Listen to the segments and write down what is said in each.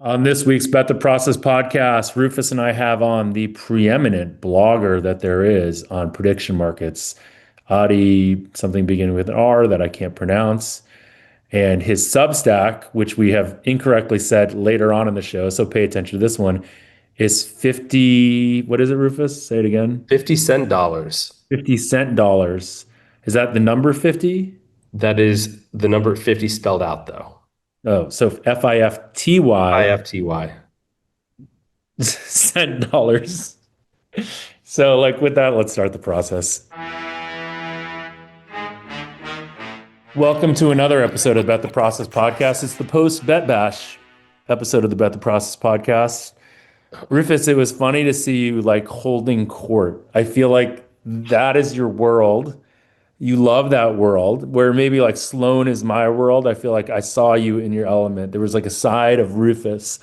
On this week's Bet the Process podcast, Rufus and I have on the preeminent blogger that there is on prediction markets, Adhi, something beginning with an R that I can't pronounce, and his Substack, which we have incorrectly said later on in the show, so pay attention to this one, is 50, what is it, Rufus? Say it again. 50 cent dollars. 50 cent dollars. Is that the number 50? That is the number 50 spelled out, though. Oh, so FIFTY IFTY. cent dollars. So, like, with that, let's start the process. Welcome to another episode of Bet the Process podcast. It's the post Bet Bash episode of the Bet the Process podcast. Rufus, it was funny to see you like holding court. I feel like that is your world. You love that world where maybe like Sloan is my world. I feel like I saw you in your element. There was like a side of Rufus.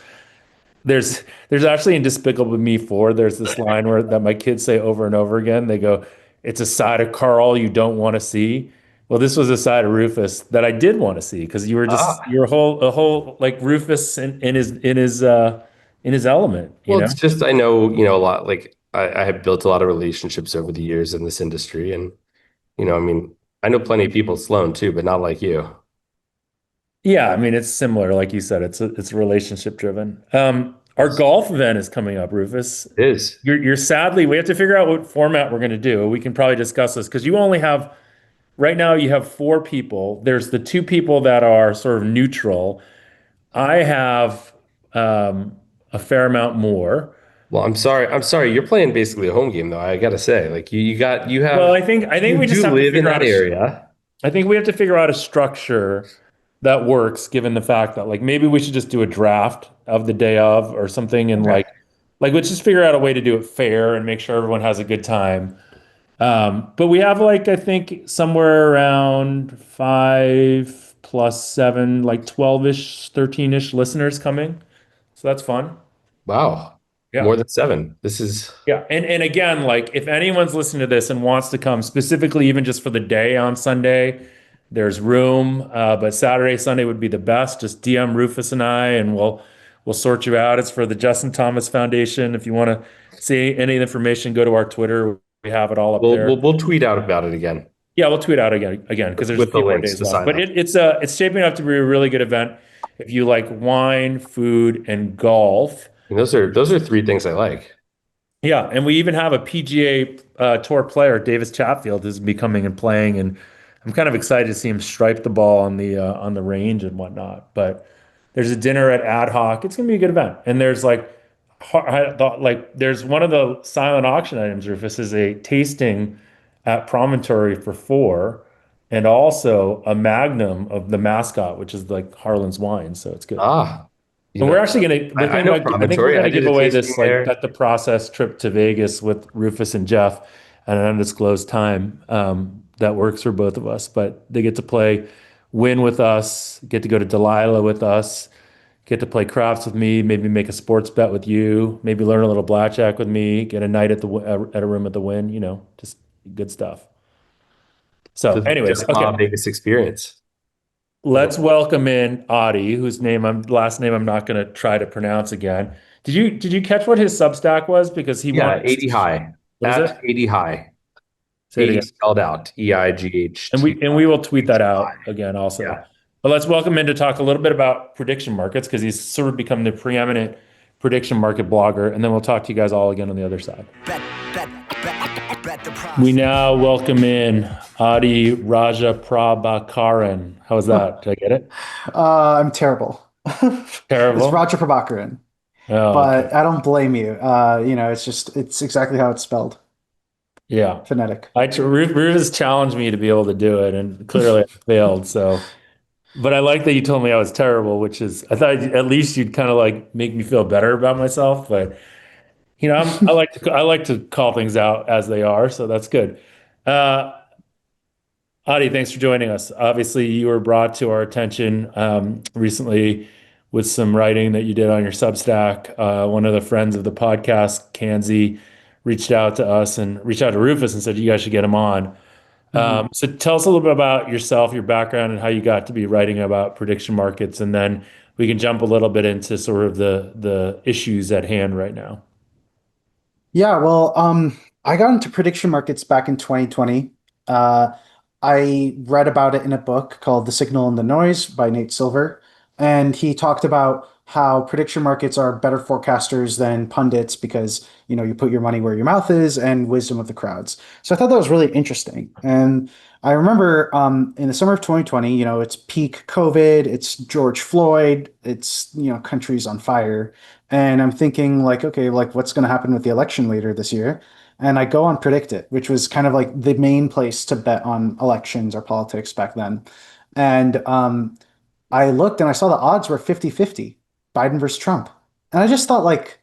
There's actually in Despicable Me 4, there's this line where that my kids say over and over again. They go, "It's a side of Carl you don't want to see." Well, this was a side of Rufus that I did want to see because you were just Ah, you're a whole like Rufus in his element, you well, know? it's just I know a lot. Like I have built a lot of relationships over the years in this industry, and I mean, I know plenty of people at Sloan too, but not like you. Yeah, I mean it's similar, like you said. It's relationship driven. Our golf event is coming up, Rufus. It is. You're sadly we have to figure out what format we're going to do. We can probably discuss this because you only have right now you have four people. There's the two people that are sort of neutral. I have a fair amount more. Well, I'm sorry. I'm sorry. You're playing basically a home game, though. I gotta say, like you Well, have I think you we just do have to live in figure that out area. I think we have to figure out a structure that works given the fact that like maybe we should just do a draft of the day of or something and Okay. like let's just figure out a way to do it fair and make sure everyone has a good time. But we have like I think somewhere around 5 plus 7, like 12-ish, 13-ish listeners coming. So that's fun. Wow. Yeah. More than seven. This is Yeah. And again, like if anyone's listening to this and wants to come specifically even just for the day on Sunday, there's room. But Saturday, Sunday would be the best. Just DM Rufus and I and we'll sort you out. It's for the Justin Thomas Foundation. If you want to see any information, go to our Twitter. We have it all up we'll there. we'll, we'll tweet out about it again Yeah, we'll tweet out again because there's a with the few more links days to left. sign But up. it's shaping up to be a really good event. If you like wine, food, and golf. And those are three things I like. Yeah, and we even have a PGA Tour player, Davis Chatfield, who's becoming and playing, and I'm kind of excited to see him stripe the ball on the range and whatnot. But there's a dinner at Ad Hoc. It's gonna be a good event, and there's like, I thought like there's one of the silent auction items. Rufus is a tasting at Promontory for four, and also a Magnum of the mascot, which is like Harlan's wine. So it's good. Ah, you And we're know, actually gonna I, the I thing know about I think we're Promontory. I gonna did give a away tasting this like there. bet the process trip to Vegas with Rufus and Jeff at an undisclosed time that works for both of us. But they get to play win with us, get to go to Delilah with us, get to play craps with me, maybe make a sports bet with you, maybe learn a little blackjack with me, get a night at a room at the Win, just good stuff. So, The anyways, just okay. my biggest experience. Let's welcome in Adi, whose last name I'm not going to try to pronounce again. Did you catch what his Substack was? Because he Yeah, wanted. 80 high. What is it? At 80 high. Say it 80 again. spelled out. And we EIGHT. and we will tweet that out again also. Yeah. But let's welcome in to talk a little bit about prediction markets because he's sort of become the preeminent prediction market blogger, and then we'll talk to you guys all again on the other side. We now welcome in Adi Raja Prabhakaran. How was that? Did I get it? I'm terrible. It's Terrible. Roger Prabhakaran, Oh, okay. but I don't blame you. It's exactly how it's spelled, Yeah. phonetic. Rufus challenged me to be able to do it, and clearly I failed. So, but I like that you told me I was terrible, which is I thought at least you'd kind of like make me feel better about myself. But I like to call things out as they are, so that's good. Uh, Adi, thanks for joining us. Obviously, you were brought to our attention recently with some writing that you did on your Substack. One of the friends of the podcast, Kanzi, reached out to us and reached out to Rufus and said you guys should get him on. Mhm. So tell us a little bit about yourself, your background, and how you got to be writing about prediction markets, and then we can jump a little bit into sort of the issues at hand right now. Yeah, well, I got into prediction markets back in 2020. Uh, I read about it in a book called The Signal and the Noise by Nate Silver, and he talked about how prediction markets are better forecasters than pundits because, you put your money where your mouth is and wisdom of the crowds. So I thought that was really interesting. And I remember in the summer of 2020, it's peak COVID, it's George Floyd, it's, countries on fire. And I'm thinking like, okay, like what's going to happen with the election later this year? And I go on Predict It, which was kind of like the main place to bet on elections or politics back then. And I looked and I saw the odds were 50-50, Biden versus Trump. And I just thought like,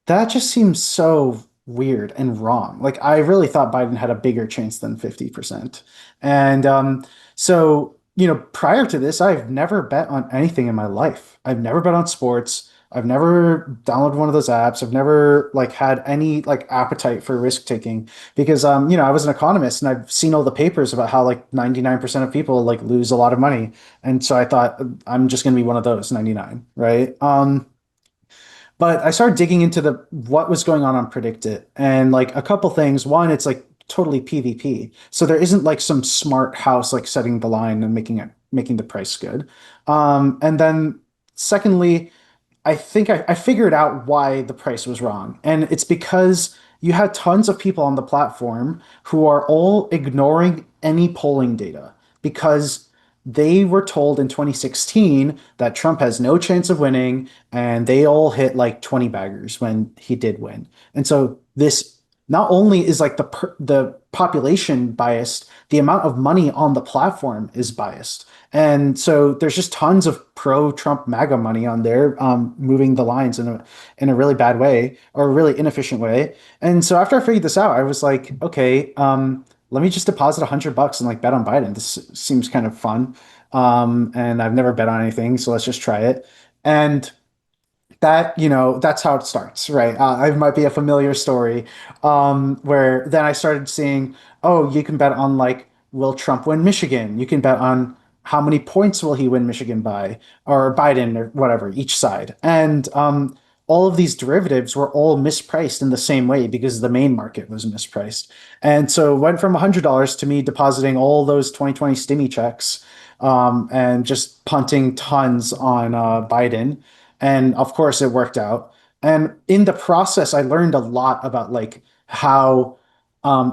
that just seems so weird and wrong. Like I really thought Biden had a bigger chance than 50%. And so, prior to this, I've never bet on anything in my life. I've never bet on sports. I've never downloaded one of those apps. I've never like had any like appetite for risk taking because I was an economist and I've seen all the papers about how like 99% of people like lose a lot of money. And so I thought I'm just going to be one of those 99, right? But I started digging into the what was going on Predict It, and like a couple things. One, it's like totally PvP, so there isn't like some smart house like setting the line and making the price good. And then secondly, I think I figured out why the price was wrong. And it's because you had tons of people on the platform who are all ignoring any polling data because they were told in 2016 that Trump has no chance of winning, and they all hit like 20 baggers when he did win. And so this not only is like the population biased, the amount of money on the platform is biased. And so there's just tons of pro-Trump MAGA money on there, moving the lines in a really bad way or a really inefficient way. And so after I figured this out, I was like, okay, let me just deposit $100 and like bet on Biden. This seems kind of fun, and I've never bet on anything, so let's just try it. And that's how it starts, right? It might be a familiar story, where then I started seeing, oh, you can bet on like, will Trump win Michigan? You can bet on how many points will he win Michigan by, or Biden, or whatever, each side. And all of these derivatives were all mispriced in the same way because the main market was mispriced. And so it went from $100 to me depositing all those 2020 stimmy checks, and just punting tons on Biden. And of course, it worked out. And in the process, I learned a lot about like how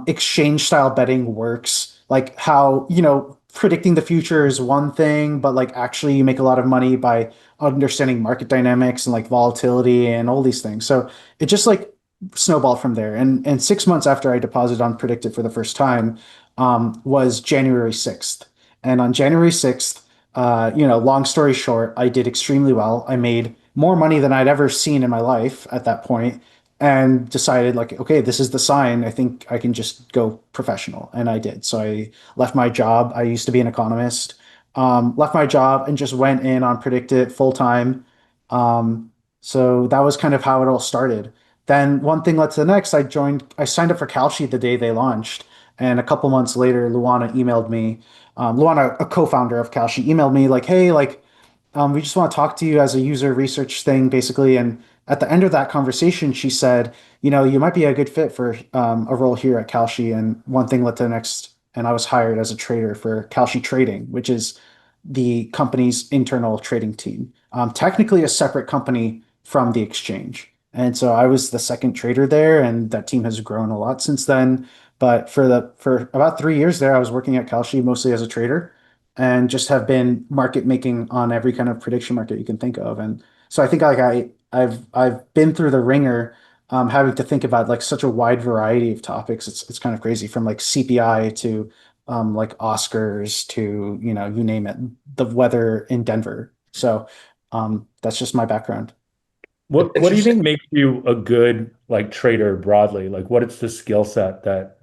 exchange style betting works, like how, predicting the future is one thing, but like actually you make a lot of money by understanding market dynamics and like volatility and all these things. So it just like snowballed from there. And 6 months after I deposited on Predict It for the first time, was January 6th. And on January 6th, long story short, I did extremely well. I made more money than I'd ever seen in my life at that point, and decided like, okay, this is the sign. I think I can just go professional. And I did. So I left my job. I used to be an economist, left my job and just went in on Predict It full time. So that was kind of how it all started. Then one thing led to the next. I signed up for Kalshi the day they launched. And a couple months later, Luana emailed me. Luana, a co-founder of Kalshi, emailed me like, hey, like, we just want to talk to you as a user research thing, basically. And at the end of that conversation, she said, you might be a good fit for a role here at Kalshi. And one thing led to the next. And I was hired as a trader for Kalshi Trading, which is the company's internal trading team, technically a separate company from the exchange. And so I was the second trader there, and that team has grown a lot since then. But for about 3 years there, I was working at Kalshi mostly as a trader, and just have been market making on every kind of prediction market you can think of. And so I think like I've been through the ringer, having to think about like such a wide variety of topics. It's kind of crazy, from like CPI to like Oscars to, you name it, the weather in Denver. So that's just my background. What do you Interesting. think makes you a good like trader broadly? Like what is the skill set that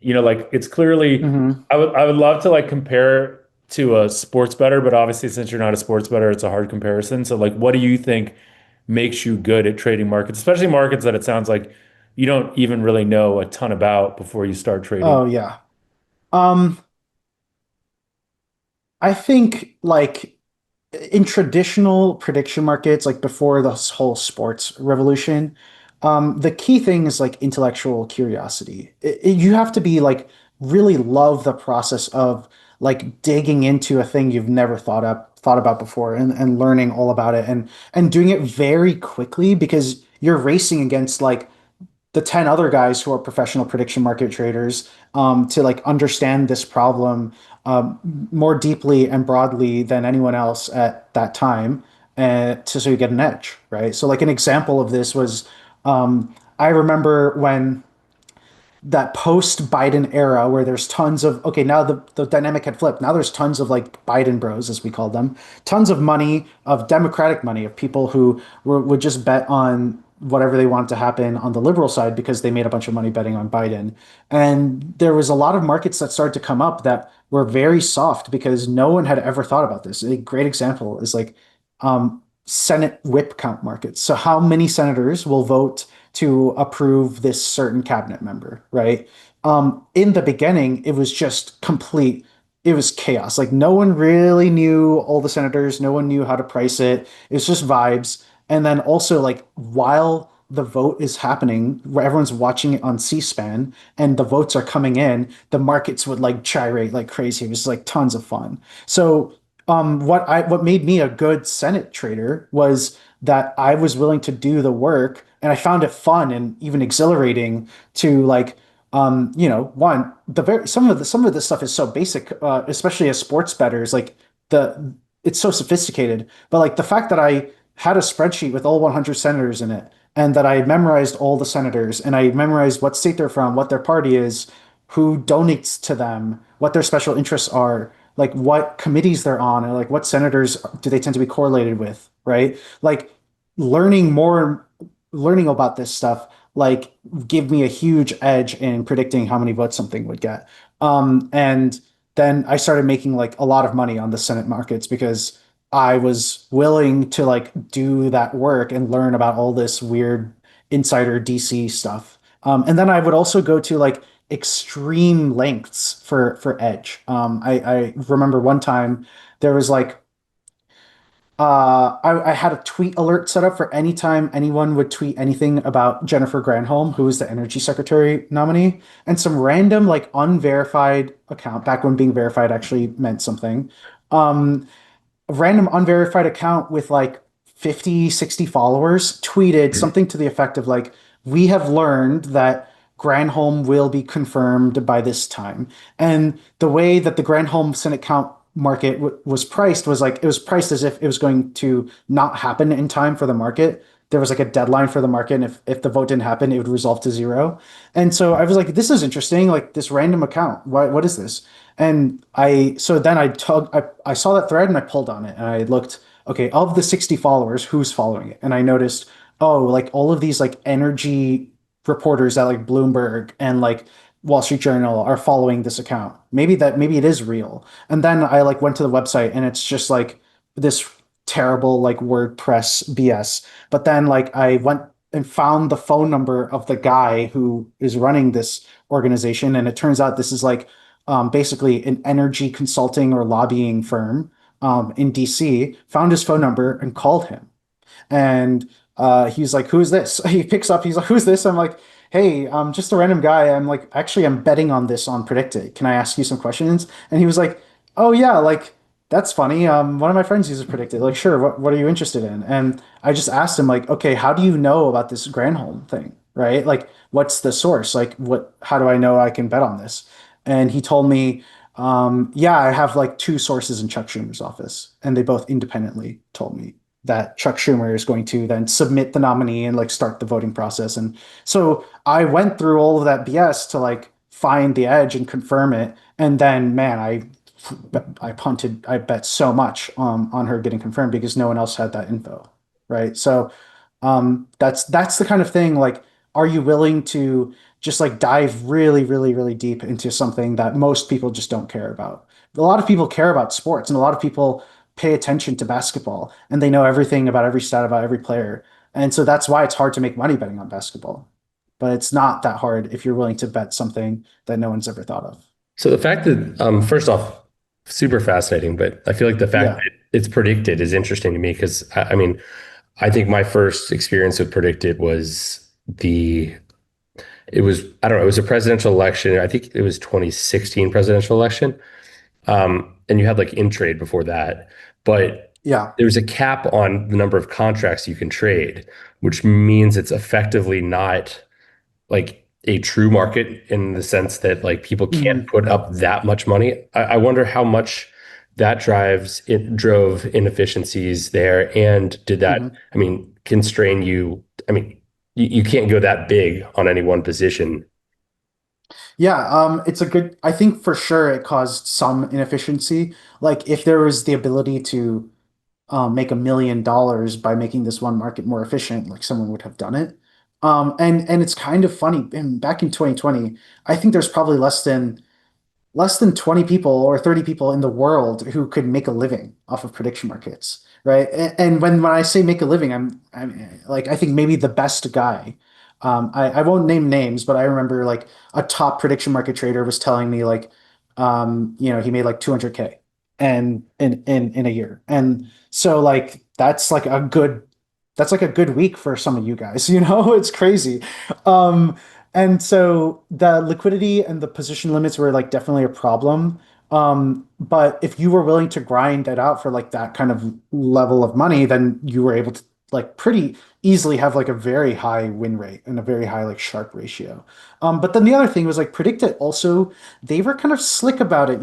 like it's clearly hmm I would love to like compare to a sports bettor, but obviously since you're not a sports bettor, it's a hard comparison. So like what do you think makes you good at trading markets, especially markets that it sounds like you don't even really know a ton about before you start trading? Oh yeah. Um, I think like in traditional prediction markets, like before this whole sports revolution, the key thing is like intellectual curiosity. You have to be like really love the process of like digging into a thing you've never thought about before and learning all about it and doing it very quickly because you're racing against like the 10 other guys who are professional prediction market traders to like understand this problem more deeply and broadly than anyone else at that time so you get an edge, right? So like an example of this was I remember when that post Biden era where there's tons of okay, now the dynamic had flipped. Now there's tons of like Biden bros, as we call them, tons of money, of Democratic money, of people who would just bet on whatever they want to happen on the liberal side because they made a bunch of money betting on Biden. And there was a lot of markets that started to come up that were very soft because no one had ever thought about this. A great example is like Senate whip count markets. So how many senators will vote to approve this certain cabinet member, right? In the beginning, it was just complete, it was chaos. Like no one really knew all the senators, no one knew how to price it. It was just vibes. And then also like while the vote is happening, where everyone's watching it on C-SPAN and the votes are coming in, the markets would like gyrate like crazy. It was like tons of fun. So what made me a good Senate trader was that I was willing to do the work and I found it fun and even exhilarating to like one some of this stuff is so basic especially as sports bettors like the it's so sophisticated but like the fact that I had a spreadsheet with all 100 senators in it and that I memorized all the senators and I memorized what state they're from, what their party is, who donates to them, what their special interests are, like what committees they're on, and like what senators do they tend to be correlated with, right? Like learning more, learning about this stuff, like give me a huge edge in predicting how many votes something would get. And then I started making like a lot of money on the Senate markets because I was willing to like do that work and learn about all this weird insider DC stuff. And then I would also go to like extreme lengths for edge. I remember one time there was like I had a tweet alert set up for any time anyone would tweet anything about Jennifer Granholm, who was the energy secretary nominee, and some random like unverified account back when being verified actually meant something. A random unverified account with like 50, 60 followers tweeted something to the effect of like, we have learned that Granholm will be confirmed by this time. And the way that the Granholm Senate count market was priced was like, it was priced as if it was going to not happen in time for the market. There was like a deadline for the market. And if the vote didn't happen, it would resolve to zero. And so I was like, this is interesting. Like this random account, what is this? And so then I saw that thread and I pulled on it and I looked, okay, of the 60 followers, who's following it? And I noticed, oh, like all of these like energy reporters at like Bloomberg and like Wall Street Journal are following this account. Maybe it is real. And then I like went to the website and it's just like this terrible like WordPress BS. But then like I went and found the phone number of the guy who is running this organization and it turns out this is like basically an energy consulting or lobbying firm in DC, found his phone number and called him. And he's like, "Who's this?" He picks up. He's like, "Who's this?" I'm like, "Hey, I'm just a random guy. I'm like, actually, I'm betting on this on Predicted. Can I ask you some questions?" And he was like, "Oh yeah, like that's funny. One of my friends uses Predicted. Like, sure. What are you interested in?" And I just asked him like, "Okay, how do you know about this Granholm thing? Right? Like, what's the source? Like, what? How do I know I can bet on this?" And he told me, "Yeah, I have like two sources in Chuck Schumer's office, and they both independently told me that Chuck Schumer is going to then submit the nominee and like start the voting process." And so I went through all of that BS to like find the edge and confirm it. And then, man, I bet so much on her getting confirmed because no one else had that info, right? So that's the kind of thing. Like, are you willing to just like dive really, really, really deep into something that most people just don't care about? A lot of people care about sports, and a lot of people pay attention to basketball, and they know everything about every stat about every player. And so that's why it's hard to make money betting on basketball. But it's not that hard if you're willing to bet something that no one's ever thought of. So the fact that, first off, super fascinating, but I feel like the fact Yeah. that it's predicted is interesting to me because I mean, I think my first experience with predicted was the it was I don't know, it was a presidential election. I think it was 2016 presidential election. And you had like in trade before that, but Yeah. there's a cap on the number of contracts you can trade, which means it's effectively not like a true market in the sense that like people can't Mhm. put up that much money. I wonder how much that drove inefficiencies there, and did that, Mhm. I mean, constrain you? I mean, you can't go that big on any one position. Yeah, it's a good, I think for sure it caused some inefficiency. Like if there was the ability to make $1 million by making this one market more efficient, like someone would have done it. And it's kind of funny. And back in 2020, I think there's probably less than 20 people or 30 people in the world who could make a living off of prediction markets, right? And when I say make a living, I'm like, I think maybe the best guy. I won't name names, but I remember like a top prediction market trader was telling me like, he made like 200K and in a year. And so like that's like a good week for some of you guys, it's crazy. Um, and so the liquidity and the position limits were like definitely a problem. But if you were willing to grind it out for like that kind of level of money, then you were able to like pretty easily have like a very high win rate and a very high like Sharpe ratio. But then the other thing was like Predicted also, they were kind of slick about it.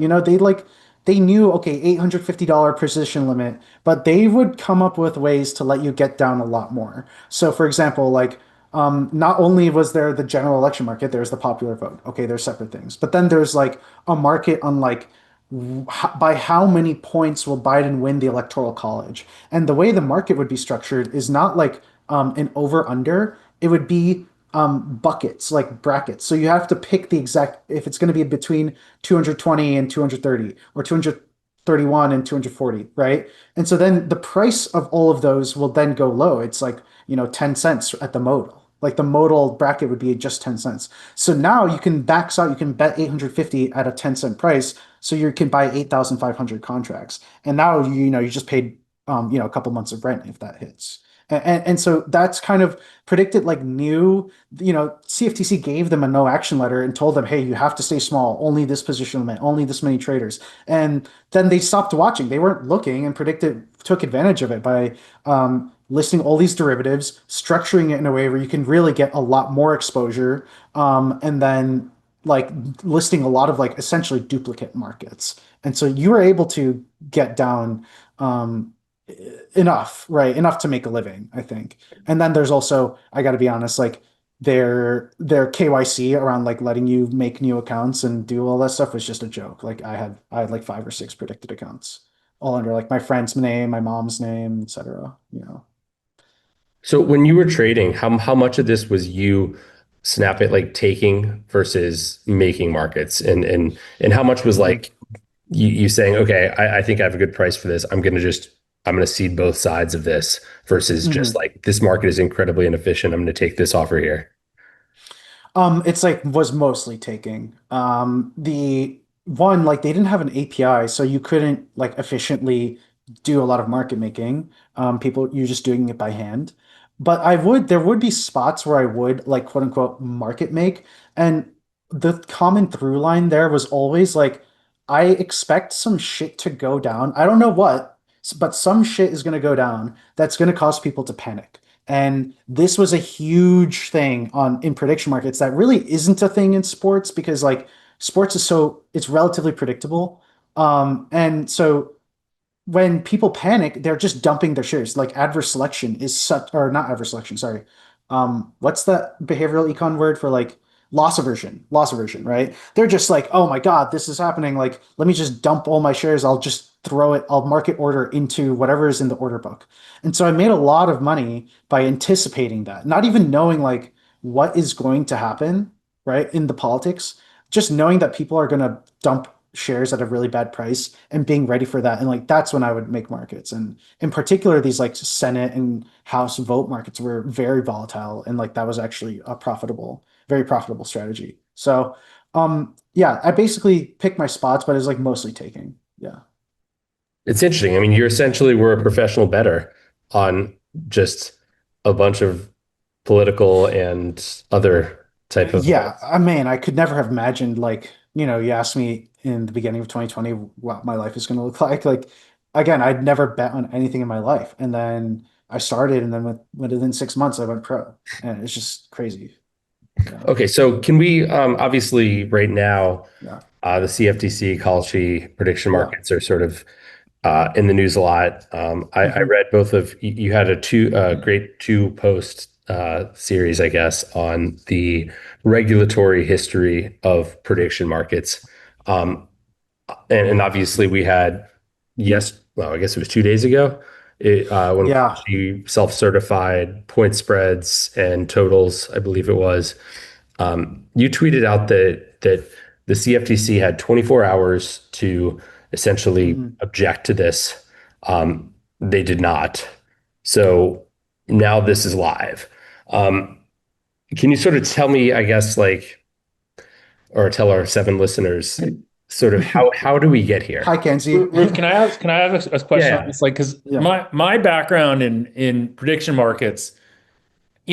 They knew, okay, $850 position limit, but they would come up with ways to let you get down a lot more. So for example, like not only was there the general election market, there's the popular vote. Okay, there's separate things. But then there's like a market on like by how many points will Biden win the electoral college. And the way the market would be structured is not like an over under. It would be buckets, like brackets. So you have to pick the exact, if it's going to be between 220 and 230 or 231 and 240, right? And so then the price of all of those will then go low. It's like, 10 cents at the modal. Like the modal bracket would be just 10 cents. So now you can max out, you can bet 850 at a 10-cent price. So you can buy 8,500 contracts. And now, you just paid, a couple months of rent if that hits. And so that's kind of Predicted like new, CFTC gave them a no action letter and told them, hey, you have to stay small, only this position limit, only this many traders. And then they stopped watching. They weren't looking, and Predicted took advantage of it by listing all these derivatives, structuring it in a way where you can really get a lot more exposure, and then like listing a lot of like essentially duplicate markets. And so you were able to get down enough, right? Enough to make a living, I think. And then there's also, I got to be honest, like their KYC around like letting you make new accounts and do all that stuff was just a joke. Like I had like 5 or 6 Predicted accounts, all under like my friend's name, my mom's name, etc. So when you were trading, how much of this was you snap it like taking versus making markets, and how much was Mhm. like you saying, okay, I think I have a good price for this. I'm gonna seed both sides of this versus just Mhm. like this market is incredibly inefficient. I'm gonna take this offer here. It's like was mostly taking. The one like they didn't have an API, so you couldn't like efficiently do a lot of market making. You're just doing it by hand. But there would be spots where I would like quote unquote market make, and the common through line there was always like, I expect some shit to go down. I don't know what, but some shit is gonna go down that's gonna cause people to panic. And this was a huge thing on in prediction markets that really isn't a thing in sports because like sports is it's relatively predictable. And so when people panic, they're just dumping their shares. Like adverse selection is such, or not adverse selection, sorry. What's that behavioral econ word for like loss aversion? Loss aversion, right? They're just like, oh my God, this is happening. Like, let me just dump all my shares. I'll just throw it, I'll market order into whatever is in the order book. And so I made a lot of money by anticipating that, not even knowing like what is going to happen, right? In the politics, just knowing that people are going to dump shares at a really bad price and being ready for that. And like that's when I would make markets. And in particular, these like Senate and House vote markets were very volatile. And like that was actually a very profitable strategy. So yeah, I basically picked my spots, but it's like mostly taking. Yeah. It's interesting. I mean, you essentially were a professional bettor on just a bunch of political and other type of Yeah, events. I mean, I could never have imagined like, you asked me in the beginning of 2020 what my life is going to look like. Like, again, I'd never bet on anything in my life. And then I started, and then within 6 months, I went pro. And it's just crazy. Yeah. Okay, so can we obviously right now Yeah. the CFTC call sheet prediction Yeah. markets are sort of in the news a lot. I Hmm. read both of you had a great two post series, I guess, on the regulatory history of prediction markets. Um, and obviously we had well, I guess it was 2 days ago, when Yeah. she self-certified point spreads and totals, I believe it was. You tweeted out that the CFTC had 24 hours to essentially Hmm. object to this. They did not. So now this is live. Um, can you sort of tell me, I guess, like, or tell our seven listeners, sort of how do we get here? Hi, Kenzie. Ruth, can I have a question on Yeah, this? Like, because Yeah. my background in prediction markets,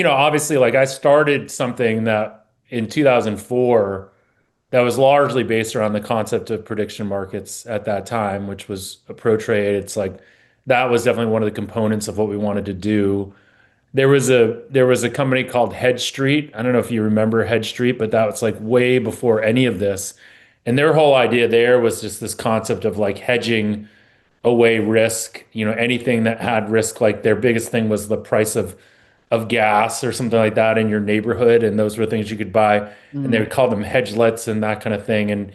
obviously, like I started something that in 2004 that was largely based around the concept of prediction markets at that time, which was a pro trade. It's like that was definitely one of the components of what we wanted to do. There was a company called Hedge Street. I don't know if you remember Hedge Street, but that was like way before any of this. And their whole idea there was just this concept of like hedging away risk, anything that had risk, like their biggest thing was the price of gas or something like that in your neighborhood. And those were things you could buy. And they Mm, would call them hedgelets and that kind of thing. And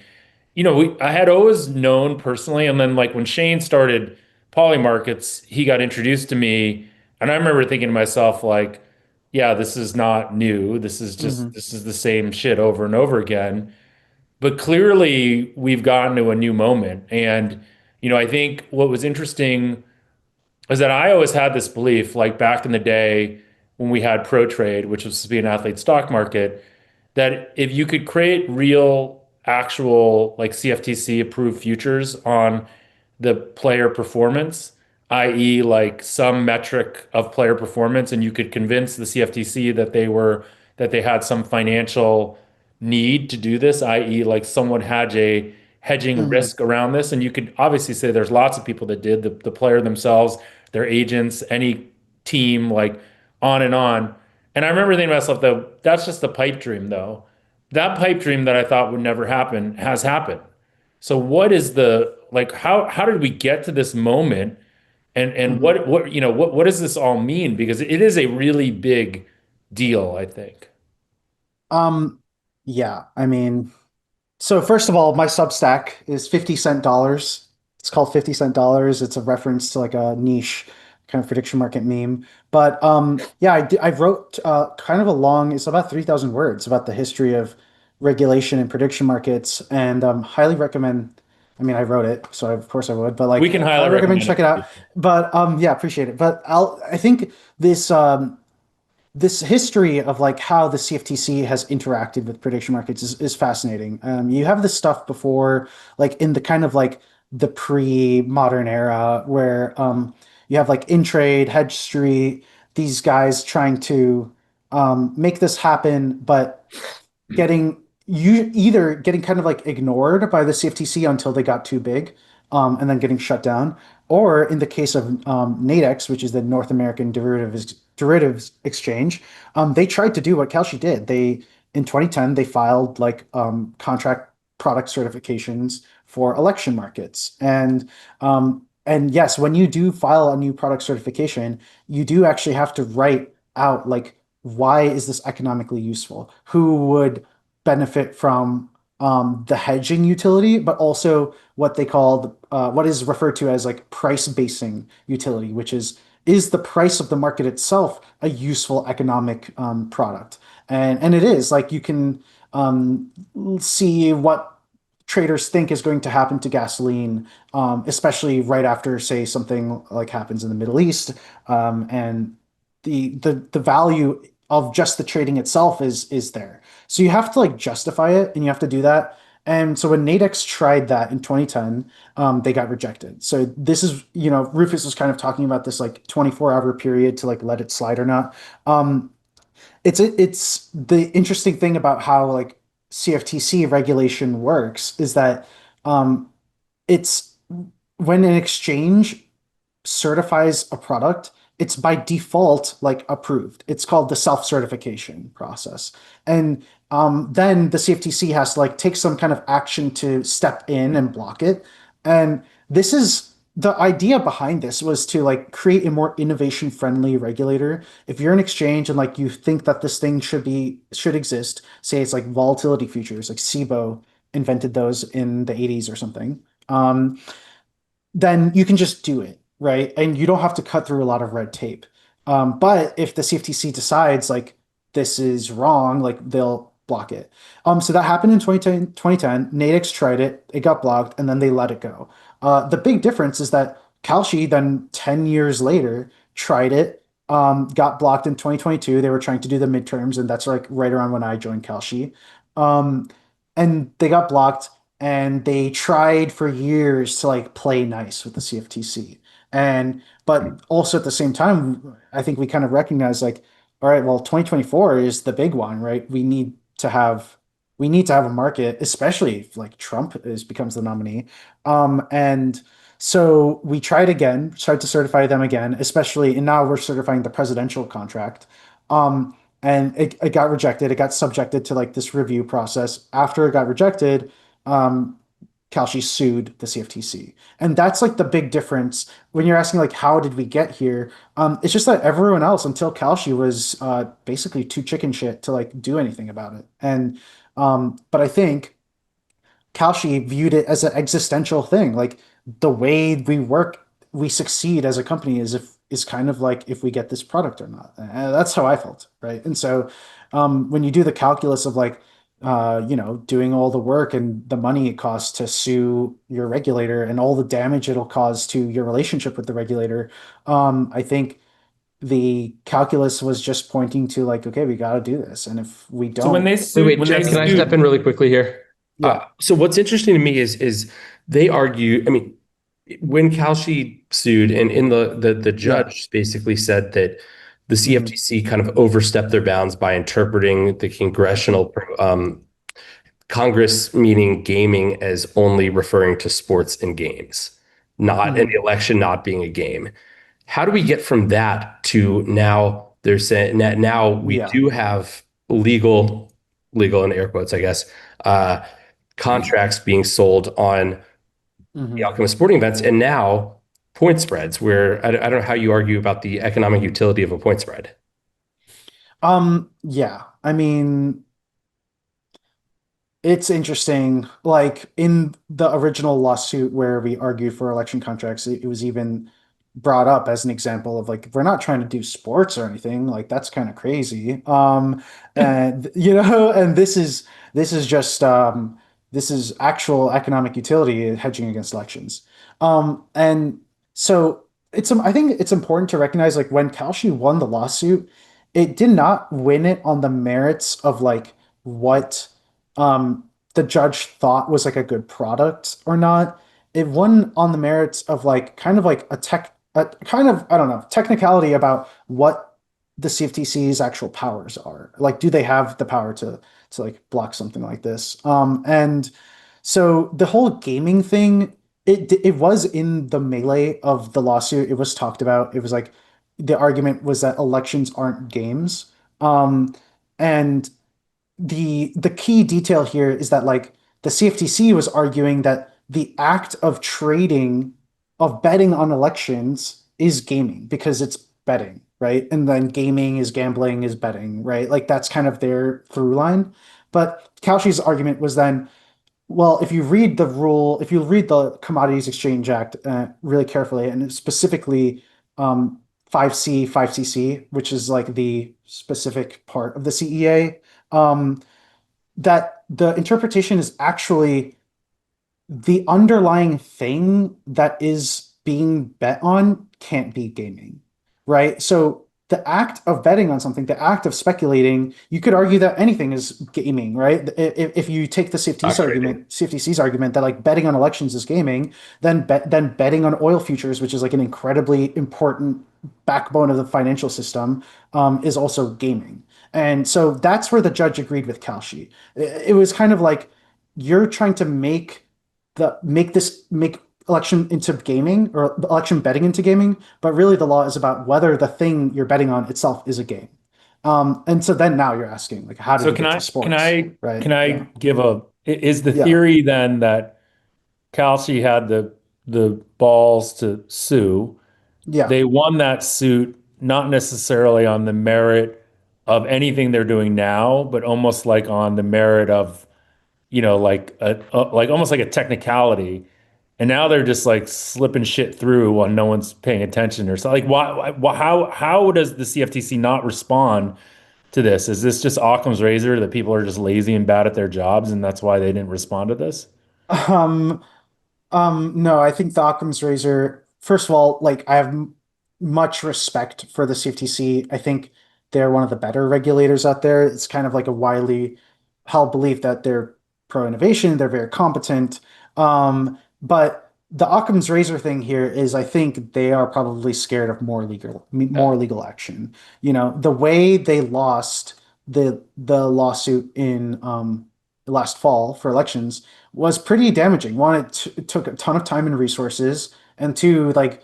I had always known personally, and then like when Shane started Poly Markets, he got introduced to me, and I remember thinking to myself, like, yeah, this is not new. hmm This is the same shit over and over again. But clearly we've gotten to a new moment. And, I think what was interesting is that I always had this belief, like back in the day when we had Pro Trade, which was to be an athlete stock market, that if you could create real, actual, like CFTC approved futures on the player performance, i.e., like some metric of player performance, and you could convince the CFTC that they had some financial need to do this, i.e., like someone had a hedging hmm risk around this, and you could obviously say there's lots of people that did the player themselves, their agents, any team, like on and on. And I remember thinking to myself, though, that's just a pipe dream, though. That pipe dream that I thought would never happen has happened. So what is the like how did we get to this moment and hmm what does this all mean? Because it is a really big deal, I think. Um, yeah, I mean, so first of all, my Substack is 50 cent dollars. It's called 50 cent dollars. It's a reference to like a niche kind of prediction market meme. But yeah, I wrote kind of a long, it's about 3,000 words about the history of regulation and prediction markets, and highly recommend. I mean, I wrote it, so of course I would, but We like can highly highly recommend recommend it check it to out. people. But yeah, appreciate it. But I think this history of like how the CFTC has interacted with prediction markets is fascinating. You have this stuff before, like in the kind of like the pre-modern era, where you have like Intrade, Hedge Street, these guys trying to make this happen, but getting you either getting kind of like ignored by the CFTC until they got too big, and then getting shut down, or in the case of Nadex, which is the North American Derivatives Exchange, they tried to do what Kalshi did. They in 2010 they filed like contract product certifications for election markets, and yes, when you do file a new product certification, you do actually have to write out like why is this economically useful? Who would benefit from the hedging utility, but also what they call what is referred to as like price basing utility, which is the price of the market itself a useful economic product? And it is like you can um, see what traders think is going to happen to gasoline, especially right after, say, something like happens in the Middle East, and the value of just the trading itself is there. So you have to like justify it, and you have to do that. And so when Nadex tried that in 2010, they got rejected. So this is, Rufus was kind of talking about this like 24-hour period to like let it slide or not. Um, it's the interesting thing about how like CFTC regulation works is that um, it's when an exchange certifies a product, it's by default like approved. It's called the self-certification process. And then the CFTC has to like take some kind of action to step in and block it. And this is the idea behind this was to like create a more innovation friendly regulator. If you're an exchange and like you think that this thing should exist, say it's like volatility futures, like SIBO invented those in the 80s or something. Then you can just do it, right? And you don't have to cut through a lot of red tape. But if the CFTC decides like this is wrong, like they'll block it. So that happened in 2010. Nadex tried it, it got blocked, and then they let it go. The big difference is that Kalshi then 10 years later tried it, got blocked in 2022. They were trying to do the midterms, and that's like right around when I joined Kalshi. Um, and they got blocked and they tried for years to like play nice with the CFTC. And but also at the same time, I think we kind of recognize like, all right, well, 2024 is the big one, right? We need to have a market, especially if like Trump is becomes the nominee. And so we tried to certify them again, especially, and now we're certifying the presidential contract. And it got rejected. It got subjected to like this review process. After it got rejected, um, Kalshi sued the CFTC. And that's like the big difference when you're asking like how did we get here? It's just that everyone else until Kalshi was basically too chicken shit to like do anything about it. And but I think Kalshi viewed it as an existential thing. Like the way we work, we succeed as a company is kind of like if we get this product or not. And that's how I felt, right? And so when you do the calculus of like doing all the work and the money it costs to sue your regulator and all the damage it'll cause to your relationship with the regulator, I think the calculus was just pointing to like, okay, we got to do this, and if we So when don't, they Wait, when they Chad, can I step sued, in really quickly here? yeah, So what's interesting to me is they argue, I mean, when Kalshi sued and in the yeah, judge basically said that the mhm, CFTC kind of overstepped their bounds by interpreting the congressional Congress meaning gaming as only referring to sports and games, not an mhm, election not being a game. How do we get from that to now they're saying that now we yeah. do have legal in air quotes, I guess, uh, contracts being sold on the Mhm. outcome of sporting events, and now point spreads, where I don't know how you argue about the economic utility of a point spread. Yeah. I mean, it's interesting. Like in the original lawsuit where we argued for election contracts, it was even brought up as an example of like we're not trying to do sports or anything. Like that's kind of crazy. And and this is just this is actual economic utility hedging against elections. And so I think it's important to recognize like when Kalshi won the lawsuit, it did not win it on the merits of like what the judge thought was like a good product or not. It won on the merits of like kind of like a kind of, I don't know, technicality about what the CFTC's actual powers are. Like, do they have the power to like block something like this? And so the whole gaming thing, it was in the melee of the lawsuit. It was talked about. It was like the argument was that elections aren't games. And the key detail here is that like the CFTC was arguing that the act of trading of betting on elections is gaming because it's betting, right? And then gaming is gambling is betting, right? Like that's kind of their through line. But Kaushi's argument was then, well, if you read the Commodities Exchange Act really carefully, and specifically 5C, 5CC, which is like the specific part of the CEA, that the interpretation is actually the underlying thing that is being bet on can't be gaming, right? So the act of betting on something, the act of speculating, you could argue that anything is gaming, right? If you take the Stock trading. CFTC's argument that like betting on elections is gaming, then betting on oil futures, which is like an incredibly important backbone of the financial system, is also gaming. And so that's where the judge agreed with Kalshi. It was kind of like you're trying to make election into gaming or election betting into gaming, but really the law is about whether the thing you're betting on itself is a game. And so then now you're asking, like, how did So we get to can sports? I Right? can I Yeah. give is the Yeah. theory then that Kalshi had the balls to sue? Yeah. They won that suit not necessarily on the merit of anything they're doing now, but almost like on the merit of, like like almost like a technicality. And now they're just like slipping shit through while no one's paying attention or so. Like, how does the CFTC not respond to this? Is this just Occam's razor that people are just lazy and bad at their jobs, and that's why they didn't respond to this? Um, no, I think the Occam's razor, first of all, like I have much respect for the CFTC. I think they're one of the better regulators out there. It's kind of like a widely held belief that they're pro innovation, they're very competent. But the Occam's razor thing here is I think they are probably scared of Yeah. more legal action. The way they lost the lawsuit in last fall for elections was pretty damaging. One, it took a ton of time and resources, and two, like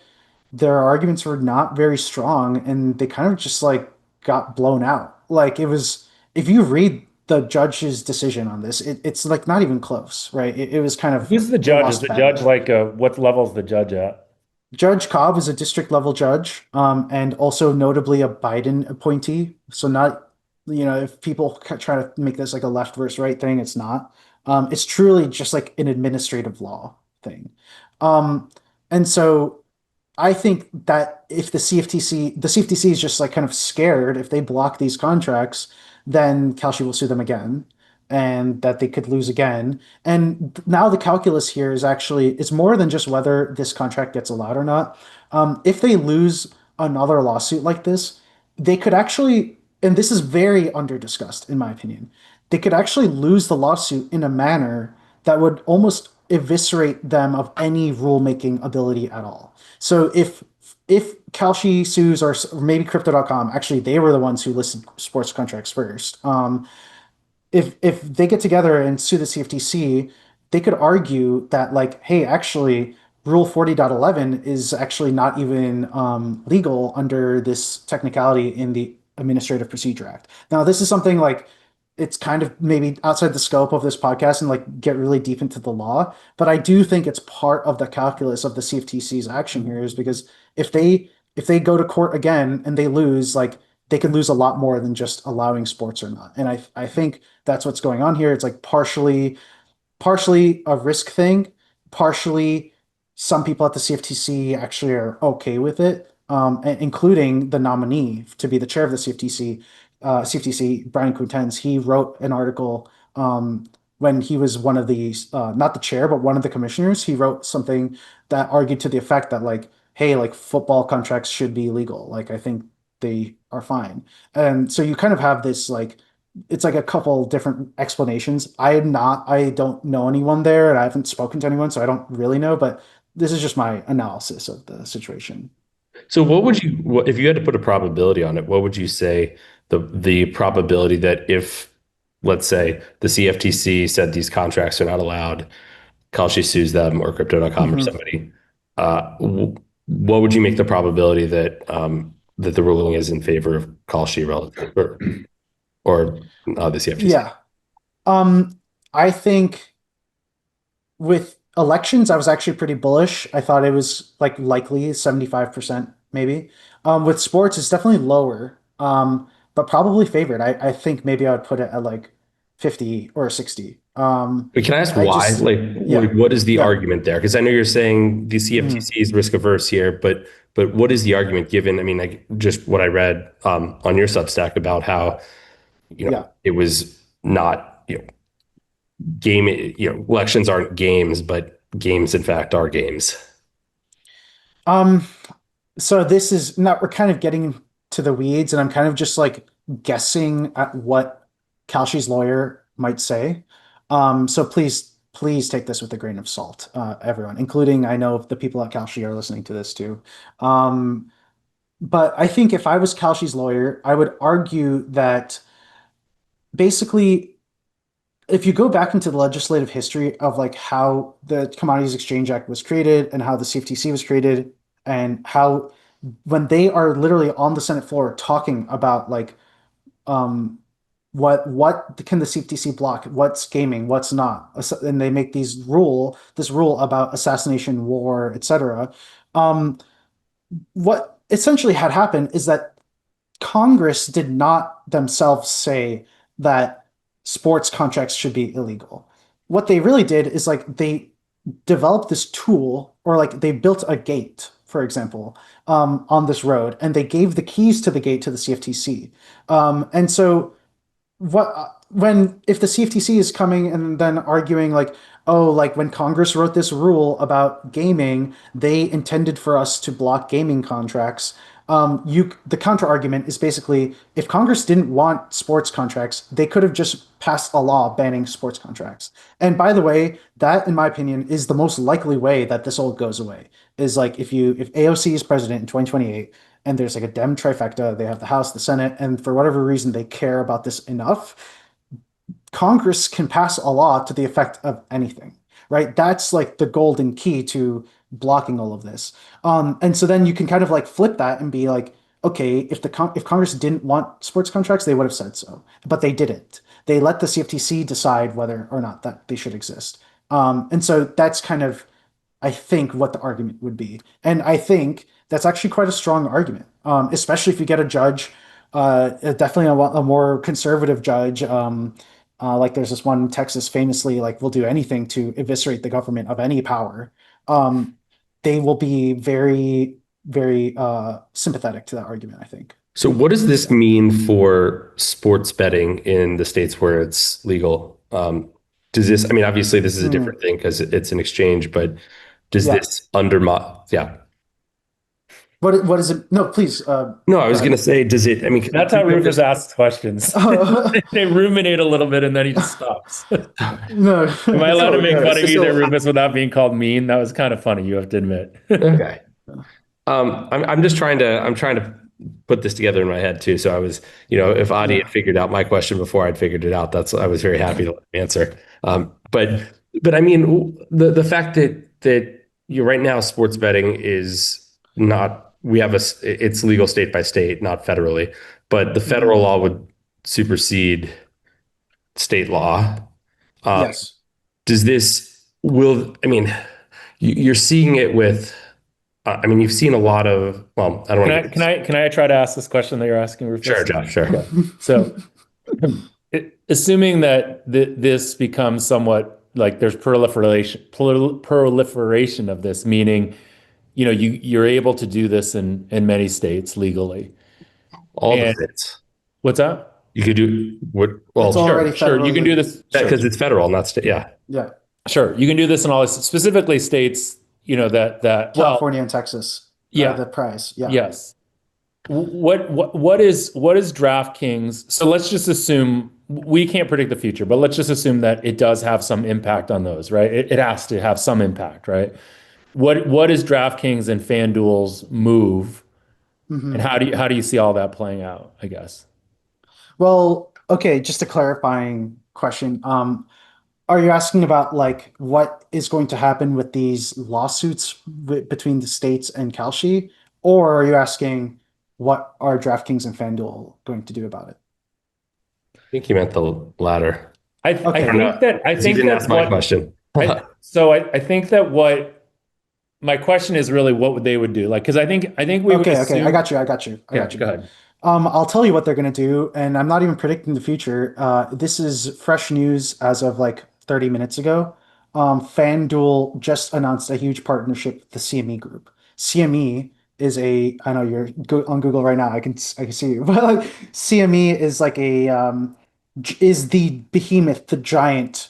their arguments were not very strong, and they kind of just like got blown out. Like it was, if you read the judge's decision on this, it's like not even close, right? It was kind of Who's the they judge? Is lost the judge badly. like what level is the judge at? Judge Cobb is a district level judge, and also notably a Biden appointee. So not, if people try to make this like a left versus right thing, it's not. It's truly just like an administrative law thing. Um, and so I think that if the CFTC is just like kind of scared if they block these contracts, then Kalshi will sue them again, and that they could lose again. And now the calculus here is actually it's more than just whether this contract gets allowed or not. If they lose another lawsuit like this, they could actually, and this is very under discussed in my opinion, they could actually lose the lawsuit in a manner that would almost eviscerate them of any rulemaking ability at all. So if Kalshi sues or maybe Crypto.com, actually they were the ones who listed sports contracts first. If they get together and sue the CFTC, they could argue that like, hey, actually, Rule 40.11 is actually not even legal under this technicality in the Administrative Procedure Act. Now, this is something like it's kind of maybe outside the scope of this podcast and like get really deep into the law, but I do think it's part of the calculus of the CFTC's action here is because if they go to court again and they lose, like they could lose a lot more than just allowing sports or not. And I think that's what's going on here. It's like partially a risk thing, partially some people at the CFTC actually are okay with it, including the nominee to be the chair of the CFTC, Brian Quintenz. He wrote an article when he was one of the, not the chair, but one of the commissioners. He wrote something that argued to the effect that, like, hey, like football contracts should be legal. Like, I think they are fine. And so you kind of have this, like, it's like a couple different explanations. I don't know anyone there and I haven't spoken to anyone, so I don't really know, but this is just my analysis of the situation. So if you had to put a probability on it, what would you say the probability that if, let's say, the CFTC said these contracts are not allowed, Kalshi sues them or Crypto.com or Mhm. somebody, what would you make the probability that that the ruling is in favor of Kalshi relative or the CFTC? Yeah. I think with elections, I was actually pretty bullish. I thought it was like likely 75% maybe. With sports, it's definitely lower, but probably favored. I think maybe I would put it at like 50 or 60. But can I ask I why? just, yeah, What is the yeah. argument there? Because I know you're saying the Mhm. CFTC is risk averse here, but what is the argument given? I mean, like just what I read on your Substack about how Yeah. it was not game. Elections aren't games, but games in fact are games. Um, so this is not, we're kind of getting to the weeds, and I'm kind of just like guessing at what Kalshi's lawyer might say. So please take this with a grain of salt, everyone, including I know the people at Kalshi are listening to this too. Um, but I think if I was Kalshi's lawyer, I would argue that basically if you go back into the legislative history of like how the Commodities Exchange Act was created and how the CFTC was created and how when they are literally on the Senate floor talking about like um what can the CFTC block, what's gaming, what's not, and they make this rule about assassination, war, etc. Um, what essentially had happened is that Congress did not themselves say that sports contracts should be illegal. What they really did is like they developed this tool, or like they built a gate, for example, on this road, and they gave the keys to the gate to the CFTC. And so what when if the CFTC is coming and then arguing like, oh, like when Congress wrote this rule about gaming, they intended for us to block gaming contracts. The counter argument is basically if Congress didn't want sports contracts, they could have just passed a law banning sports contracts. And by the way, that in my opinion is the most likely way that this all goes away. Is like if AOC is president in 2028 and there's like a Dem trifecta, they have the House, the Senate, and for whatever reason they care about this enough, Congress can pass a law to the effect of anything, right? That's like the golden key to blocking all of this. And so then you can kind of like flip that and be like, okay, if Congress didn't want sports contracts, they would have said so, but they didn't. They let the CFTC decide whether or not that they should exist. And so that's kind of I think what the argument would be. And I think that's actually quite a strong argument, especially if you get a judge, definitely a more conservative judge. Like there's this one in Texas famously, like will do anything to eviscerate the government of any power. Um, they will be very, very sympathetic to that argument, I think. So what does this mean for sports betting in the states where it's legal? Does this, I mean, obviously this is a Hmm. different thing because it's an exchange, but does Yeah. this undermine, yeah. What is it? No, please No, I go was going ahead. to say, does it, I mean, 'cause I That's how think I'm Rufus just, asks questions. They ruminate a little bit and then he just stops. No, Am I allowed to so make no. fun of you there, so, Rufus, without being called mean? That was kind of funny, you have to admit. okay. I'm just I'm trying to put this together in my head too. So I was, if Adi had Yeah. figured out my question before I'd figured it out, I was very happy to answer. But I mean, the fact that you right now sports betting is not, it's legal state by state, not federally, but the federal Mhm. law would supersede state law. Um, Yes. I mean, you're seeing it with, I mean, you've seen a lot of, well, I don't Can want to I get can I can I try to ask this question that you're asking, sure, Rufus? Josh, sure. Okay. So assuming that this becomes somewhat like there's proliferation of this, meaning, you're able to do this in many states legally. All the And states. what's that? You could do what, It's well, already Sure, you can do federally. this. Sure, because it's federal, not state. Yeah. Yeah. sure, you can do this in all this, specifically states, well, California and Texas are yeah, the prize. Yeah. yes. What is DraftKings? So let's just assume we can't predict the future, but let's just assume that it does have some impact on those, right? It has to have some impact, right? What is DraftKings and FanDuel's move, and Hmm. how do you see all that playing out, I guess? Well, okay, just a clarifying question. Are you asking about like what is going to happen with these lawsuits between the states and Kalshi, or are you asking what are DraftKings and FanDuel going to do about it? I think you meant the latter. I I I Okay. don't know. think that I Because you think didn't that ask my what question. I think that what my question is really what would they would do, like, because I think we would Okay, I assume. got you. I got you. I Yeah, got go you. ahead. I'll tell you what they're going to do, and I'm not even predicting the future. This is fresh news as of like 30 minutes ago. FanDuel just announced a huge partnership with the CME Group. CME is I know you're on Google right now. I can see you, but like CME is like is the behemoth, the giant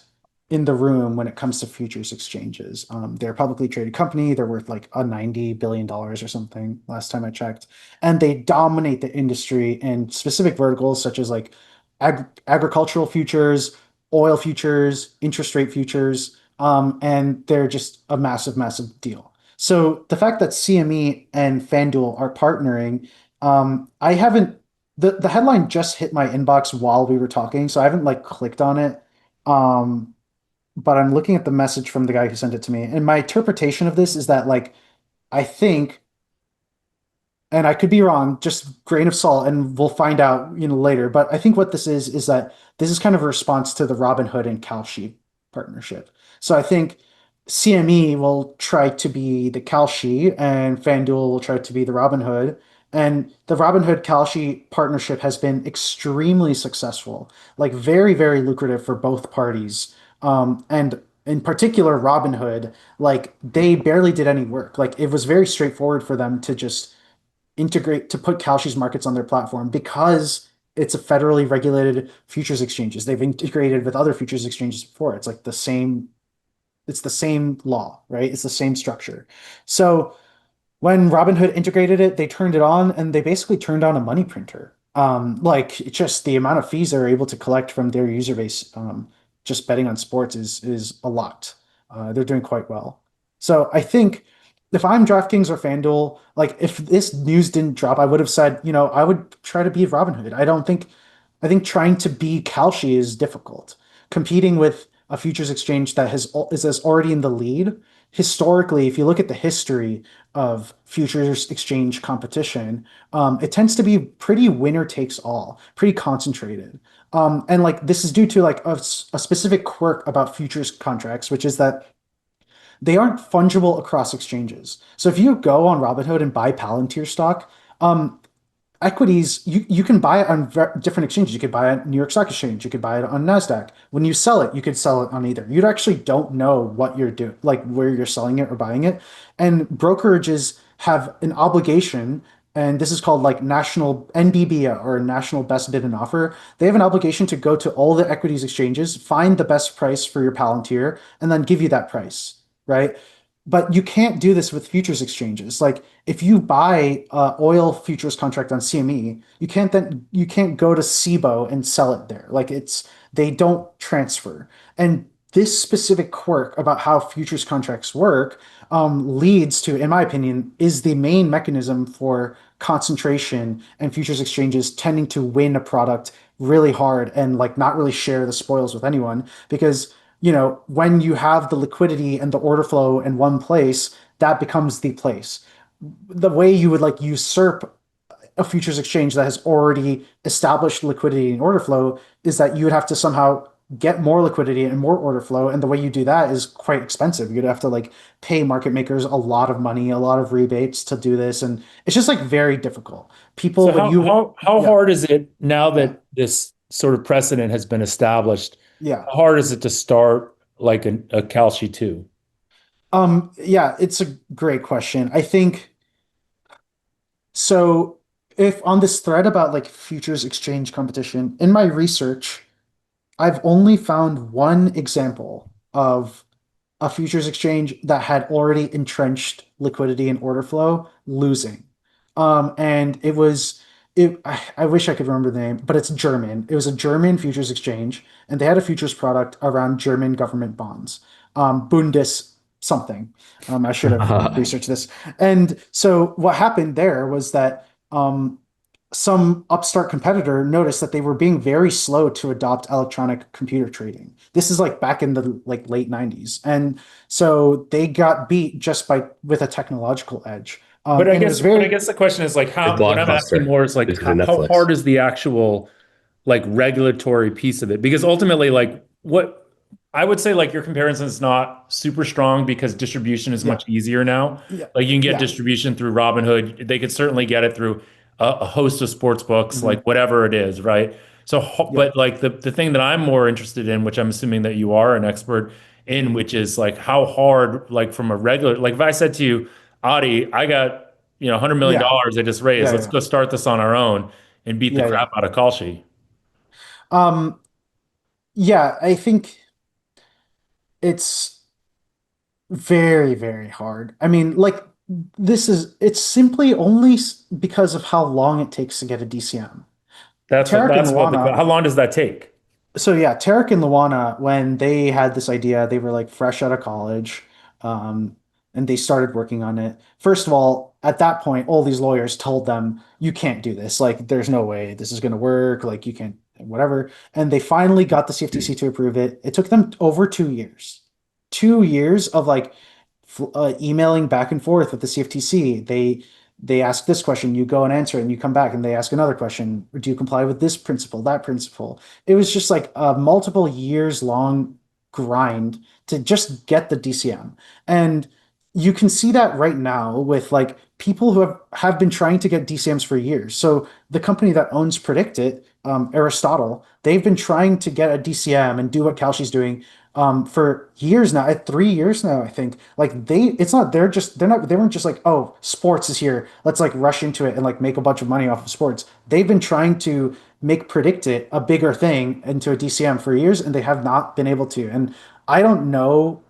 in the room when it comes to futures exchanges. They're a publicly traded company. They're worth like a $90 billion or something last time I checked. And they dominate the industry in specific verticals such as like agricultural futures, oil futures, interest rate futures. And they're just a massive, massive deal. So the fact that CME and FanDuel are partnering, I haven't the headline just hit my inbox while we were talking, so I haven't like clicked on it. Um, but I'm looking at the message from the guy who sent it to me, and my interpretation of this is that like I think, and I could be wrong, just grain of salt, and we'll find out, later. But I think what this is that this is kind of a response to the Robinhood and Kalshi partnership. So I think CME will try to be the Kalshi, and FanDuel will try to be the Robinhood. And the Robinhood Kalshi partnership has been extremely successful, like very, very lucrative for both parties. And in particular, Robinhood, like they barely did any work. Like it was very straightforward for them to just integrate to put Kalshi's markets on their platform because it's a federally regulated futures exchanges. They've integrated with other futures exchanges before. It's the same law, right? It's the same structure. So when Robinhood integrated it, they turned it on and they basically turned on a money printer. Like it's just the amount of fees they're able to collect from their user base, just betting on sports is a lot. They're doing quite well. So I think if I'm DraftKings or FanDuel, like if this news didn't drop, I would have said, I would try to be Robinhood. I think trying to be Kalshi is difficult. Competing with a futures exchange that is already in the lead. Historically, if you look at the history of futures exchange competition, it tends to be pretty winner takes all, pretty concentrated. And like this is due to like a specific quirk about futures contracts, which is that they aren't fungible across exchanges. So if you go on Robinhood and buy Palantir stock, equities you can buy it on different exchanges. You could buy it on New York Stock Exchange. You could buy it on Nasdaq. When you sell it, you could sell it on either. You actually don't know what you're doing, like where you're selling it or buying it. And brokerages have an obligation, and this is called like national NBBA or national best bid and offer. They have an obligation to go to all the equities exchanges, find the best price for your Palantir, and then give you that price, right? But you can't do this with futures exchanges. Like if you buy oil futures contract on CME, you can't go to SIBO and sell it there. Like they don't transfer. And this specific quirk about how futures contracts work leads to, in my opinion, is the main mechanism for concentration and futures exchanges tending to win a product really hard and like not really share the spoils with anyone because when you have the liquidity and the order flow in one place, that becomes the place. The way you would like usurp a futures exchange that has already established liquidity and order flow is that you would have to somehow get more liquidity and more order flow. And the way you do that is quite expensive. You'd have to like pay market makers a lot of money, a lot of rebates to do this. And it's just like very difficult. People, So when how yeah, hard is it now yeah, that this sort of precedent has been established? yeah. How hard is it to start like a Kalshi 2? Yeah, it's a great question. I think so. If on this thread about like futures exchange competition, in my research, I've only found one example of a futures exchange that had already entrenched liquidity and order flow losing. And I wish I could remember the name, but it's German. It was a German futures exchange, and they had a futures product around German government bonds. Bundes something. I should have researched this. And so what happened there was that some upstart competitor noticed that they were being very slow to adopt electronic computer trading. This is like back in the like late 90s. And so they got beat just by with a technological edge. And it was But I very guess the question is like Like what I'm asking Blockbuster more is like due to how Netflix. hard is the actual like regulatory piece of it? Because ultimately, like what I would say, like your comparison is not super strong because distribution is yeah, much easier now. yeah, Like you can get yeah. distribution through Robinhood. They could certainly get it through a host of sports books, Hmm. like whatever it is, right? So, Yeah. but like the thing that I'm more interested in, which I'm assuming that you are an expert in, which is like how hard, like from a regular, like if I said to you, Adi, I got $100 million Yeah. I just raised. Yeah. Let's Yeah. go start this on our own and beat the Yeah. crap Yeah. out of Kalshi. Um, yeah, I think it's very, very hard. I mean, like it's simply only because of how long it takes to get a DCM. Tarek and That's what Luana, how long does that take? so yeah, Tarek and Luana, when they had this idea, they were like fresh out of college, um, and they started working on it. First of all, at that point, all these lawyers told them, "You can't do this. Like, there's no way this is going to work. Like, you can't, whatever." And they finally got the CFTC to approve it. It took them over 2 years, 2 years of like emailing back and forth with the CFTC. They ask this question, you go and answer it, and you come back and they ask another question. Do you comply with this principle, that principle? It was just like a multiple years long grind to just get the DCM. And you can see that right now with like people who have been trying to get DCMs for years. So the company that owns Predict It, Aristotle, they've been trying to get a DCM and do what Kalshi's doing for years now, 3 years now, I think. Like it's not, they weren't just like, oh, sports is here. Let's like rush into it and like make a bunch of money off of sports. They've been trying to make Predict It a bigger thing into a DCM for years, and they have not been able to. And I don't know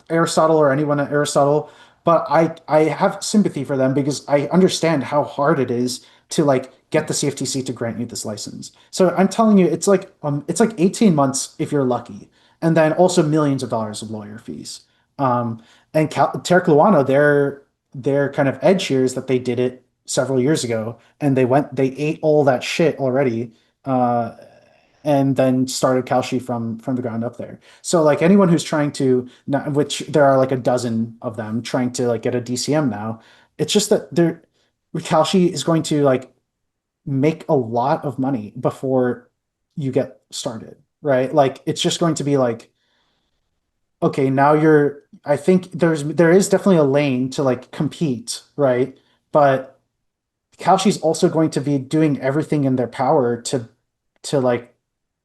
Aristotle or anyone at Aristotle, but I have sympathy for them because I understand how hard it is to like get the CFTC to grant you this license. So I'm telling you, it's like 18 months if you're lucky, and then also millions of dollars of lawyer fees. And Tarek Luano, their kind of edge here is that they did it several years ago, and they ate all that shit already, uh, and then started Kalshi from the ground up there. So like anyone who's trying to, which there are like a dozen of them trying to like get a DCM now, it's just that Kalshi is going to like make a lot of money before you get started, right? Like it's just going to be like, okay, now I think there is definitely a lane to like compete, right? But Kalshi's also going to be doing everything in their power to like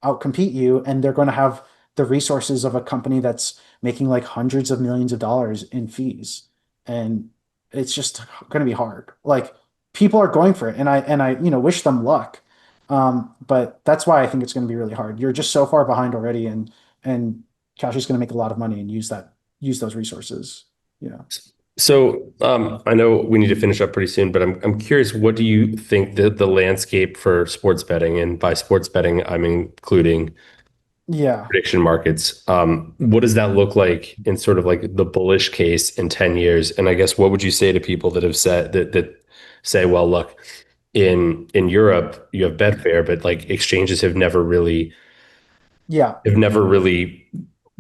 outcompete you, and they're going to have the resources of a company that's making like hundreds of millions of dollars in fees, and it's just going to be hard. Like people are going for it, and I wish them luck. But that's why I think it's going to be really hard. You're just so far behind already, and Kalshi's going to make a lot of money and use those resources. Yeah. So I know we need to finish up pretty soon, but I'm curious, what do you think the landscape for sports betting, and by sports betting, I'm including Yeah. prediction markets. What does that look like in sort of like the bullish case in 10 years? And I guess what would you say to people that have said that say, well, look, in Europe, you have Betfair, but like exchanges Yeah. have never really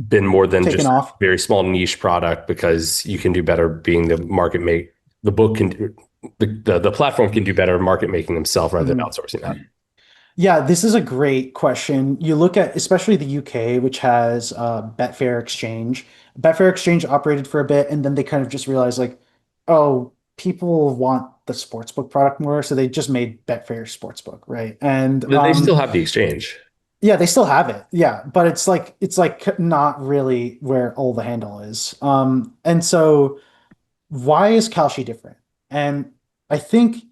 been more than Taken just a off. very small niche product because you can do better being the market make the book can the platform can do better market making themselves rather than Mhm. outsourcing that. Yeah, this is a great question. You look at especially the UK, which has Betfair Exchange. Betfair Exchange operated for a bit, and then they kind of just realized like, oh, people want the sportsbook product more, so they just made Betfair Sportsbook, right? And But they still have the exchange. yeah, they still have it. Yeah, but it's like not really where all the handle is. And so why is Kalshi different? And I think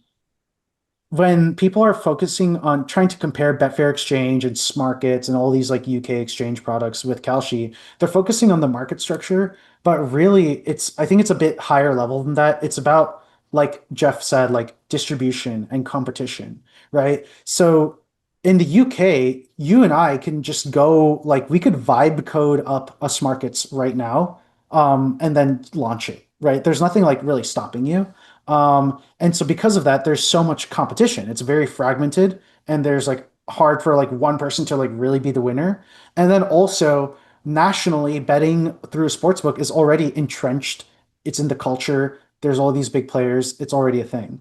when people are focusing on trying to compare Betfair Exchange and Smarkets and all these like UK exchange products with Kalshi, they're focusing on the market structure, but really I think it's a bit higher level than that. It's about, like Jeff said, like distribution and competition, right? So in the UK, you and I can just go like we could vibe code up a Smarkets right now, and then launch it, right? There's nothing like really stopping you. And so because of that, there's so much competition. It's very fragmented, and there's like hard for like one person to like really be the winner. And then also nationally, betting through a sportsbook is already entrenched. It's in the culture. There's all these big players. It's already a thing.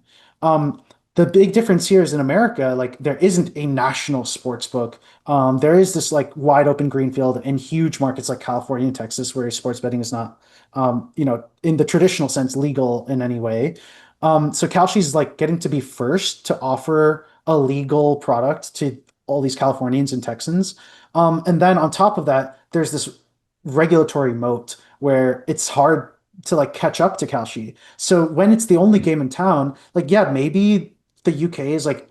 The big difference here is in America, like there isn't a national sports book. There is this like wide open greenfield in huge markets like California and Texas, where sports betting is not, in the traditional sense, legal in any way. So Kalshi's like getting to be first to offer a legal product to all these Californians and Texans. And then on top of that, there's this regulatory moat where it's hard to like catch up to Kalshi. So when it's the only game in town, like yeah, maybe the UK is like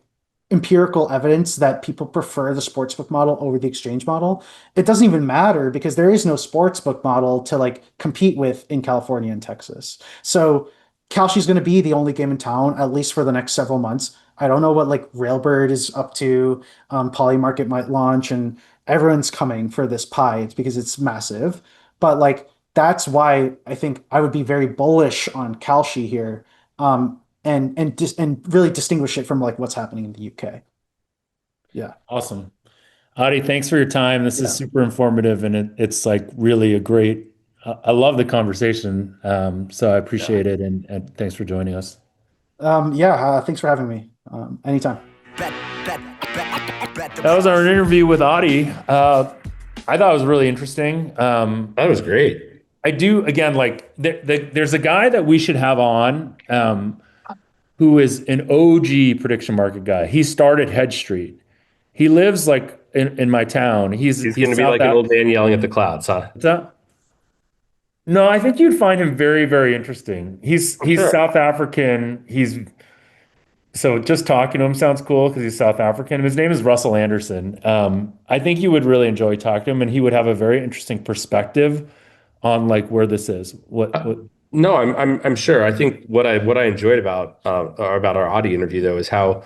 empirical evidence that people prefer the sportsbook model over the exchange model, it doesn't even matter because there is no sportsbook model to like compete with in California and Texas. So Kalshi's going to be the only game in town, at least for the next several months. I don't know what like Railbird is up to. Polymarket might launch, and everyone's coming for this pie. It's because it's massive. But like that's why I think I would be very bullish on Kalshi here. And really distinguish it from like what's happening in the UK. Yeah. Awesome. Adi, thanks for your time. This is Yeah. super informative, and it's like really a great. I love the conversation, so I Yeah. appreciate it, and thanks for joining us. Yeah. Thanks for having me. Anytime. That was our interview with Adi. I thought it was really interesting. That was great. I do again like there's a guy that we should have on who is an OG prediction market guy. He started Hedge Street. He lives like in my town. He's going He's to be South like an old man yelling at the clouds, huh? Africa. No, I think you'd find him very, very interesting. I'm He's sure. South African. He's so just talking to him sounds cool because he's South African. His name is Russell Anderson. I think you would really enjoy talking to him, and he would have a very interesting perspective on like where this is. What No, I'm sure. I think what I enjoyed about our Audi interview though is how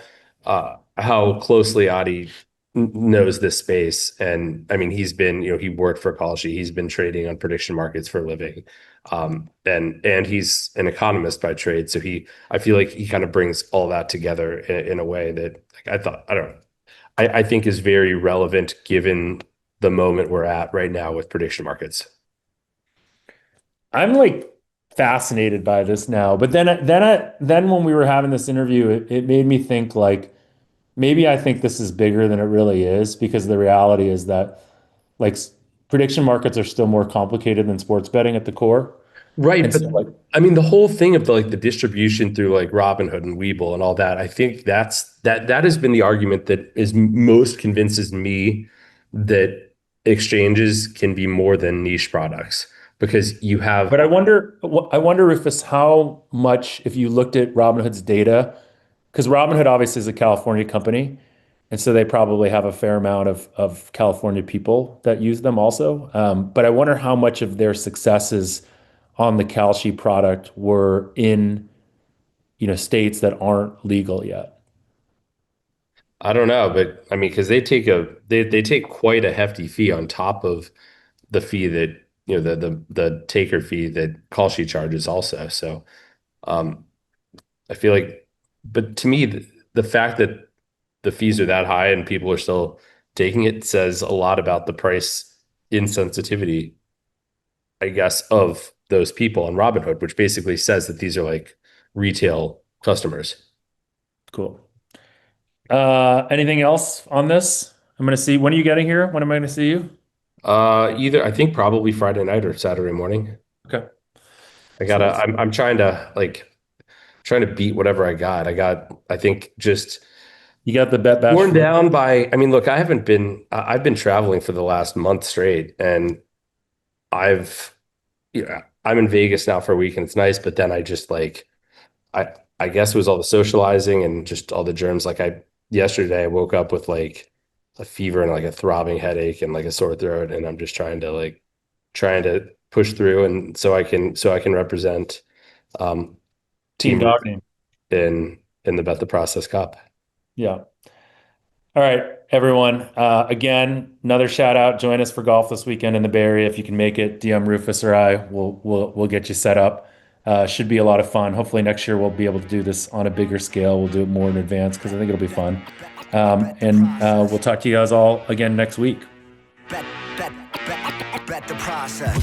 closely Audi knows this space. And I mean, he's been, he worked for Kalshi. He's been trading on prediction markets for a living. And he's an economist by trade. So I feel like he kind of brings all that together in a way that like, I don't know, I think is very relevant given the moment we're at right now with prediction markets. I'm like fascinated by this now. But then when we were having this interview, it made me think like maybe I think this is bigger than it really is because the reality is that like prediction markets are still more complicated than sports betting at the core. Right, And but so like I mean the whole thing of the distribution through like Robinhood and Webull and all that, I think that has been the argument that is most convinces me that exchanges can be more than niche products because you have but I wonder if it's how much if you looked at Robinhood's data, because Robinhood obviously is a California company, and so they probably have a fair amount of California people that use them also. But I wonder how much of their successes on the Kalshi product were in states that aren't legal yet. I don't know, but I mean because they take quite a hefty fee on top of the fee that the taker fee that Kalshi charges also. So um I feel like, but to me, the fact that the fees are that high and people are still taking it says a lot about the price insensitivity, I guess, of those people on Robinhood, which basically says that these are like retail customers. Cool. Anything else on this? I'm gonna see. When are you getting here? When am I gonna see you? Either I think probably Friday night or Saturday morning. Okay. I So gotta, let's. I'm trying to beat whatever I got. I think just You got the Bet Bash worn float. down by, I mean, look, I've been traveling for the last month straight and I've, I'm in Vegas now for a week and it's nice, but then I just like, I guess it was all the socializing and just all the germs. Yesterday I woke up with like a fever and like a throbbing headache and like a sore throat. And I'm just trying to push through. And so I can represent, um, Team Team Dog Name. in the Bet the Process Cup. Yeah. All right, everyone. Again, another shout out. Join us for golf this weekend in the Bay Area if you can make it. DM Rufus or I. We'll get you set up. Should be a lot of fun. Hopefully next year we'll be able to do this on a bigger scale. We'll do it more in advance because I think it'll be fun. And we'll talk to you guys all again next week. Bet the process.